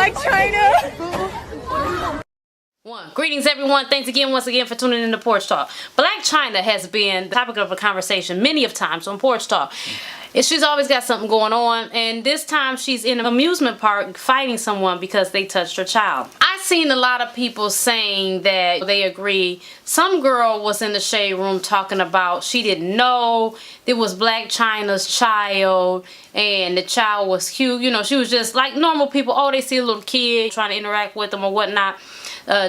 Blac Chyna. Greetings everyone, thanks once again for tuning in to Porch Talk. Blac Chyna has been the topic of a conversation many of times on Porch Talk. And she's always got something going on, and this time she's in an amusement park fighting someone because they touched her child. I've seen a lot of people saying that they agree. Some girl was in the shade room talking about she didn't know it was Blac Chyna's child and the child was cute. You know, she was just like normal people. Oh, they see a little kid trying to interact with them or whatnot.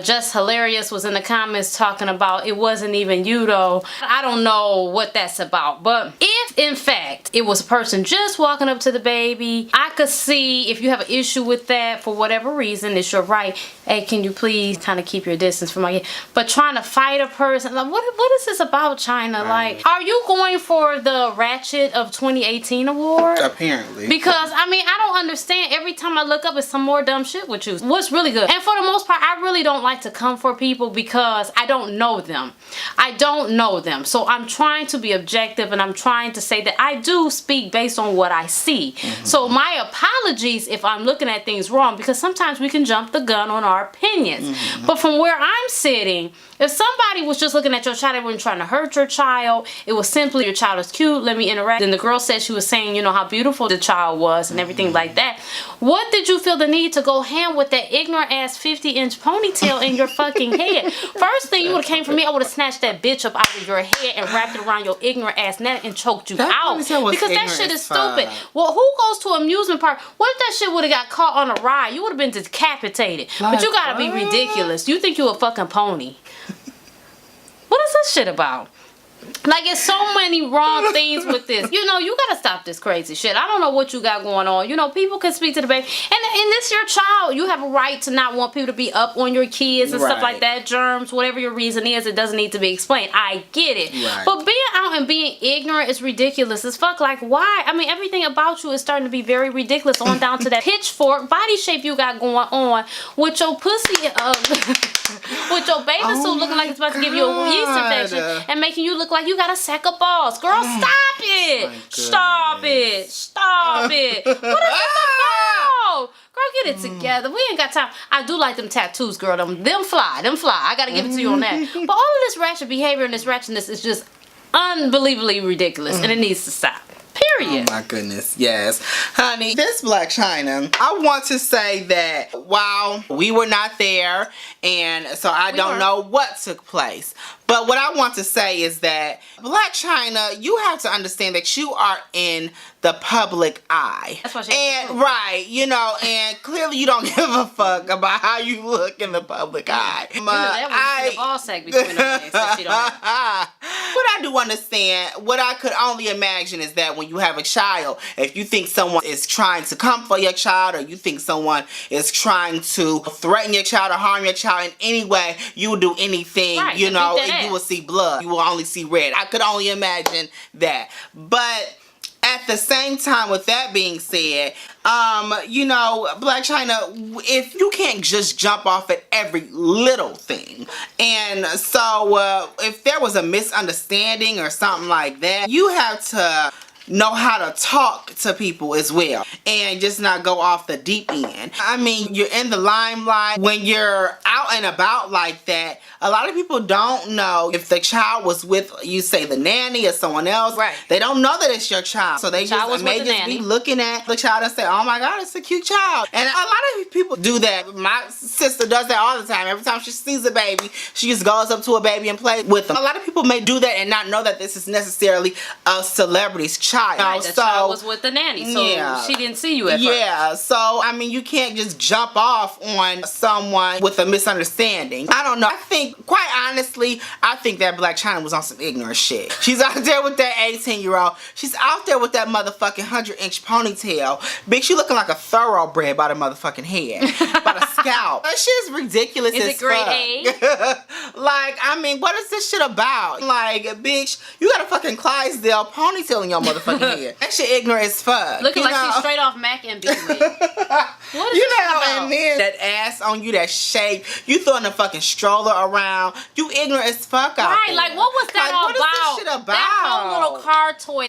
Just Hilarious was in the comments talking about it wasn't even you though. I don't know what that's about, but if in fact it was a person just walking up to the baby, I could see if you have an issue with that for whatever reason, it's your right. Hey, can you please kind of keep your distance from my kid? But trying to fight a person, like what is this about, Chyna? Like, are you going for the Ratchet of 2018 award? Apparently. Because I mean, I don't understand. Every time I look up, it's some more dumb shit with you. What's really good? And for the most part, I really don't like to come for people because I don't know them. I don't know them. So I'm trying to be objective, and I'm trying to say that I do speak based on what I see. So my apologies if I'm looking at things wrong, because sometimes we can jump the gun on our opinions. But from where I'm sitting, if somebody was just looking at your child, they weren't trying to hurt your child, it was simply your child is cute, let me interact. And the girl said she was saying, you know, how beautiful the child was and everything like that. What did you feel the need to go ham with that ignorant ass 50-inch ponytail in your fucking head? First thing you would have came for me, I would have snatched that bitch up out of your head and wrapped it around your ignorant ass neck and choked you out. Because that shit is stupid. Well, who goes to an amusement park? What if that shit would have got caught on a ride? You would have been decapitated. But you gotta be ridiculous. You think you a fucking pony. What is this shit about? Like, it's so many wrong things with this. You know, you gotta stop this crazy shit. I don't know what you got going on. You know, people can speak to the baby. And this your child. You have a right to not want people to be up on your kids and stuff like that. Germs, whatever your reason is, it doesn't need to be explained. I get it. But being out and being ignorant is ridiculous as fuck. Like, why? I mean, everything about you is starting to be very ridiculous, on down to that pitchfork body shape you got going on with your pussy, with your baby suit looking like it's about to give you a yeast infection and making you look like you got a sack of balls. Girl, stop it. Stop it. Stop it. What is this about? Girl, get it together. We ain't got time. I do like them tattoos, girl. Them fly. Them fly. I gotta give it to you on that. But all of this ratchet behavior and this ratchetness is just unbelievably ridiculous, and it needs to stop. Period. Oh my goodness, yes. Honey, this Blac Chyna, I want to say that while we were not there, and so I don't know what took place, but what I want to say is that Blac Chyna, you have to understand that you are in the public eye. That's what she right, you know, and clearly you don't give a fuck about how you look in the public eye. You know, that was a ball sack between them legs, so she don't have. What I do understand, what I could only imagine is that when you have a child, if you think someone is trying to come for your child, or you think someone is trying to threaten your child or harm your child in any way, you will do anything, you know, and you will see blood. You will only see red. I could only imagine that. But at the same time, with that being said, you know, Blac Chyna, if you can't just jump off at every little thing, and so if there was a misunderstanding or something like that, you have to know how to talk to people as well, and just not go off the deep end. I mean, you're in the limelight. When you're out and about like that, a lot of people don't know if the child was with, you say, the nanny or someone else. They don't know that it's your child, so they just may just be looking at the child and say, oh my god, it's a cute child. And a lot of people do that. My sister does that all the time. Every time she sees a baby, she just goes up to a baby and plays with them. A lot of people may do that and not know that this is necessarily a celebrity's child. Right, the child was with the nanny, so she didn't see you at first. So I mean, you can't just jump off on someone with a misunderstanding. I don't know. I think, quite honestly, I think that Blac Chyna was on some ignorant shit. She's out there with that 18-year-old. She's out there with that motherfucking 100-inch ponytail. Bitch, she looking like a thoroughbred by the motherfucking head. By the scalp. That shit is ridiculous as fuck. Is it grade A? Like, I mean, what is this shit about? Like, bitch, you got a fucking Clydesdale ponytail in your motherfucking head. That shit ignorant as fuck. Looking like she's straight off Mac and B. What is you know, about? And then that ass on you, that shape, you throwing the fucking stroller around. You ignorant as fuck out there. Like, what was that all about? What is this shit about? That whole little car toy.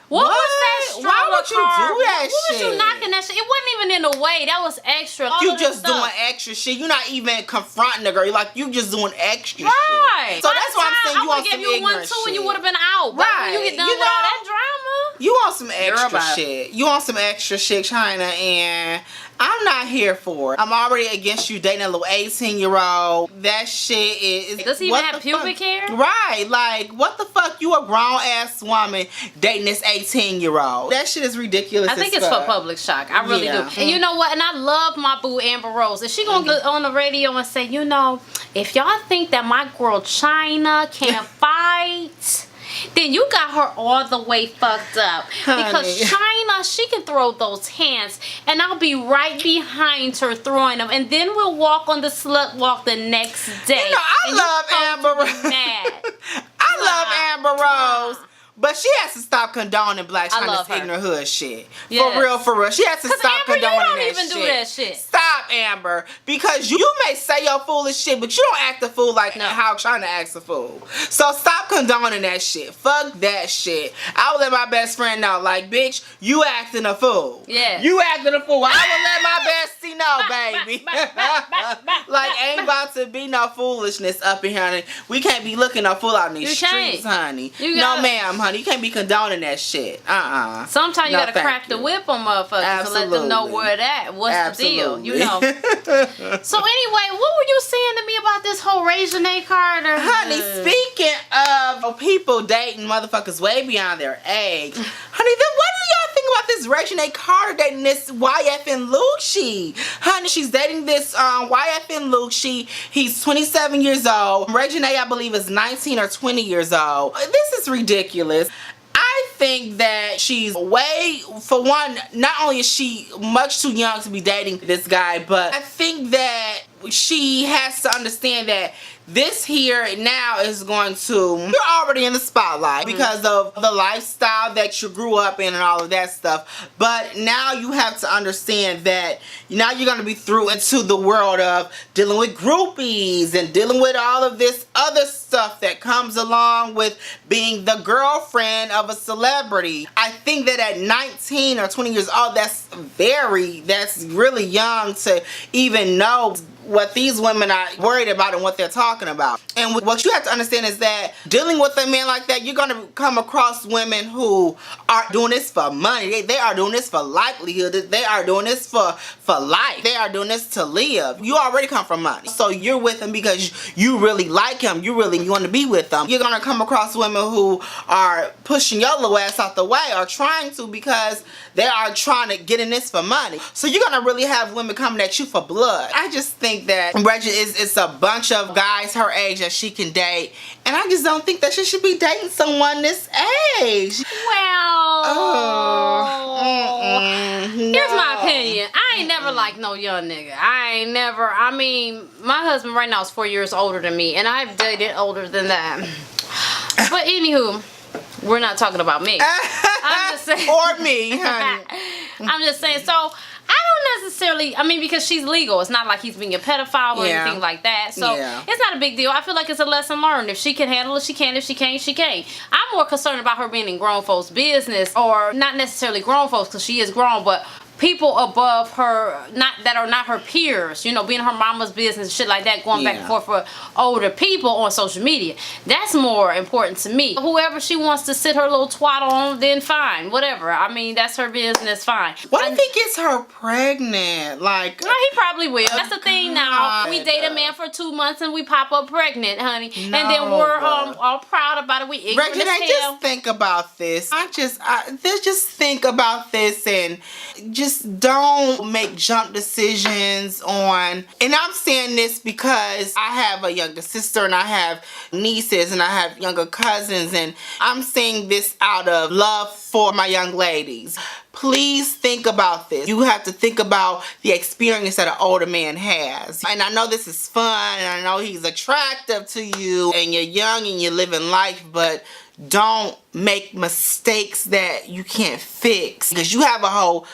What was that? Why would you do that what shit? was you knocking that shit? It wasn't even in the way. That was extra. You just doing extra shit. You're not even confronting the girl. You're like, you just doing extra right. shit. So that's why I'm saying you want some ignorant shit. I would have gave you 1, 2 and you would have been out. But right. when you get done with all that drama. You want some extra shit. You want some extra shit, Chyna, and I'm not here for it. I'm already against you dating a little 18-year-old. That shit is... Does he even have pubic hair? Right. Like, what the fuck? You a grown-ass woman dating this 18-year-old. That shit is ridiculous. I think it's for public shock. I really do. And you know what? And I love my boo Amber Rose. Is she going to get on the radio and say, you know, if y'all think that my girl Chyna can't fight... then you got her all the way fucked up. Honey. Because Chyna, she can throw those hands and I'll be right behind her throwing them. And then we'll walk on the slut walk the next day. You know, I love Amber Rose. I love Amber Rose. But she has to stop condoning Blac Chyna's ignorant hood shit. Yes. For real. She has to stop condoning that shit. You don't even do that shit. Stop, Amber. Because you may say your foolish shit, but you don't act a fool like how Chyna acts a fool. So stop condoning that shit. Fuck that shit. I would let my best friend know, like, bitch, you acting a fool. Yeah. You acting a fool. I would let my bestie know, baby. Like, ain't about to be no foolishness up in here, honey. We can't be looking no fool out in these streets, honey. No, ma'am, honey. You can't be condoning that shit. Sometimes you gotta crack the whip on motherfuckers to let them know where it at. What's the deal? You know. So anyway, what were you saying to me about this whole Reginae Carter? Honey, speaking of people dating motherfuckers way beyond their age, honey, then what do y'all think about this Reginae Carter dating this YFN Lucci? Honey, she's dating this YFN Lucci. He's 27 years old. Reginae, I believe, is 19 or 20 years old. This is ridiculous. I think that she's way, for one, not only is she much too young to be dating this guy, but I think that she has to understand that this here now is going to, you're already in the spotlight because of the lifestyle that you grew up in and all of that stuff, but now you have to understand that now you're going to be through into the world of dealing with groupies and dealing with all of this other stuff that comes along with being the girlfriend of a celebrity. I think that at 19 or 20 years old, that's really young to even know what these women are worried about and what they're talking about. And what you have to understand is that dealing with a man like that, you're going to come across women who are doing this for money. They are doing this for livelihood. They are doing this for life. They are doing this to live. You already come from money. So you're with him because you really like him. You want to be with them. You're going to come across women who are pushing your little ass out the way or trying to because they are trying to get in this for money. So you're going to really have women coming at you for blood. I just think that Reggie it's a bunch of guys her age that she can date, and I just don't think that she should be dating someone this age. Well, here's my opinion. I ain't never liked no young nigga. I mean, my husband right now is 4 years older than me, and I've dated older than that. But anywho, we're not talking about me. I'm just saying. Or me, honey. I'm just saying. So I don't necessarily, I mean, because she's legal. It's not like he's being a pedophile or anything like that. So it's not a big deal. I feel like it's a lesson learned. If she can handle it, she can. If she can't, she can't. I'm more concerned about her being in grown folks' business, or not necessarily grown folks because she is grown, but people above her, that are not her peers, you know, being her mama's business, shit like that, going back and forth for older people on social media. That's more important to me. Whoever she wants to sit her little twat on, then fine, whatever. I mean, that's her business, fine. What if he gets her pregnant? Like, well, he probably will. That's the thing now. We date a man for 2 months and we pop up pregnant, honey. No, and then we're all proud about it. We ignorant as hell. Just think about this. Just think about this and just don't make jump decisions on, and I'm saying this because I have a younger sister and I have nieces and I have younger cousins, and I'm saying this out of love for my young ladies. Please think about this. You have to think about the experience that an older man has. And I know this is fun and I know he's attractive to you and you're young and you're living life, but don't make mistakes that you can't fix because you have a whole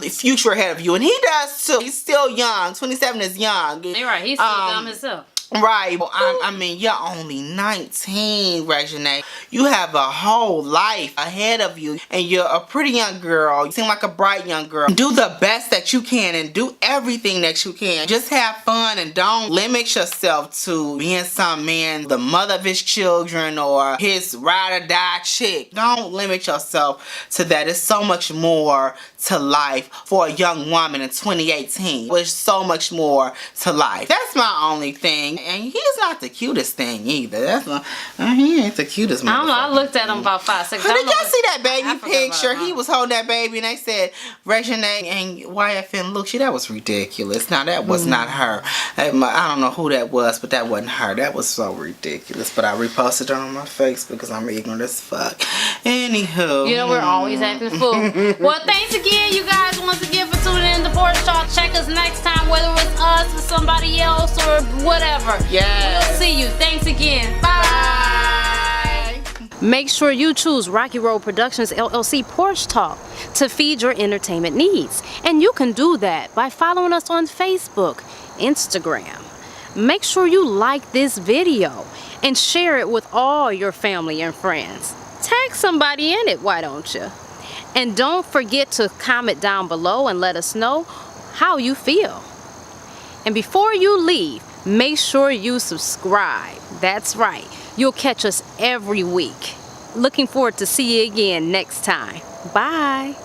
future ahead of you, and he does too. He's still young. 27 is young. You're right. He's still dumb himself. Right. Well, I mean, you're only 19, Reginae. You have a whole life ahead of you, and you're a pretty young girl. You seem like a bright young girl. Do the best that you can and do everything that you can. Just have fun and don't limit yourself to being some man, the mother of his children, or his ride or die chick. Don't limit yourself to that. It's so much more to life for a young woman in 2018. There's so much more to life. That's my only thing. And he's not the cutest thing either. That's not, he ain't the cutest motherfucker. I don't know. I looked at him about 5 seconds. Did y'all see that baby picture? He was holding that baby and they said Reginae and YFN Lucci. That was ridiculous. Now that was not her. I don't know who that was, but that wasn't her. That was so ridiculous. But I reposted it on my Facebook because I'm ignorant as fuck. Anywho. You know we're always acting a fool. Well, thanks again, you guys, once again for tuning in to Porch Talk. Check us next time, whether it's us or somebody else or whatever. Yes. We'll see you. Thanks again. Bye. Make sure you choose Rocky Road Productions LLC Porch Talk to feed your entertainment needs. And you can do that by following us on Facebook, Instagram. Make sure you like this video and share it with all your family and friends. Tag somebody in it, why don't you? And don't forget to comment down below and let us know how you feel. And before you leave, make sure you subscribe. That's right. You'll catch us every week. Looking forward to see you again next time. Bye.